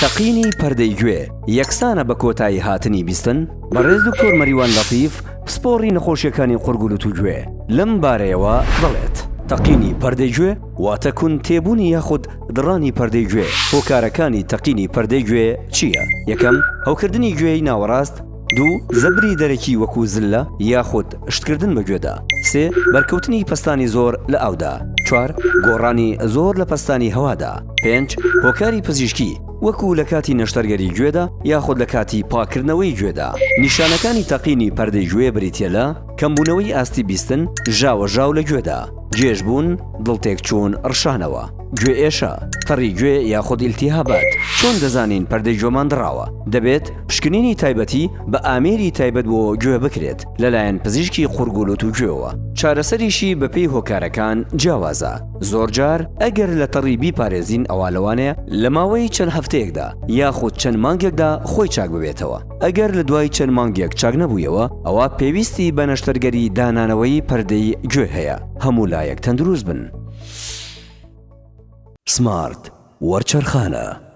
تەقینی پەردەی گوێ یەکسانە بە کۆتایی هاتنی بیستن بەڕێز دکتۆر مەریوان لەطیف پسپۆڕی نەخۆشیەکانی قورگولوت و گوێ لەم بارەیەوە دەڵێت تەقینی پەردەی گوێ واتە کون تێبوونی یاخود دڕانی پەردەی گوێ هۆکارەکانی تەقینی پەردەی گوێ چییە؟ یەکەم هەوکردنی گوێی ناوەڕاست، دوو زەبری دەرەکی وەکو زلە یاخود شتکردن بە گوێدا، سێ بەرکەوتنی پەستانی زۆر لە ئاودا، چوار گۆڕانی زۆر لە پەستانی هەوادا، پێنج هۆکاری پزیشکی وەکو لە کاتی نەشتەرگەری گوێدا یاخود لە کاتی پاکردنەوەی گوێدا. نیشانەکانی تەقینی پەردەی گوێ بریتیە لە کەمبوونەوەی ئاستی بیستن، ژاوەژاو لە گوێدا، گێژبوون، دڵتێک چوون ڕشانەوە، گوێ ئێشە، تەڕی گوێ یاخود ئیلتیهابات. چۆن دەزانین پەردەی گوێمان دڕاوە؟ دەبێت پشکنینی تایبەتی بە ئامێری تایبەت بۆ گوێ بکرێت لەلایەن پزیشکی قورگولوت و گوێەوە. چارەسەریشی بەپێی هۆکارەکان جیاوازە. زۆرجار ئەگەر لە تەڕی بیپارێزین ئەوا لەوانەیە لە ماوەی چەند هەفتەیەکدا یاخود چەند مانگێکدا خۆی چاک ببێتەوە. ئەگەر لە دوای چەند مانگێک چاک نەبوویەوە ئەوە پێویستی بە نەشتەرگەری دانانەوەی پەردەی گوێ هەیە. هەموو لایەک تەندروست بن. سمارت وەرچەرخانە.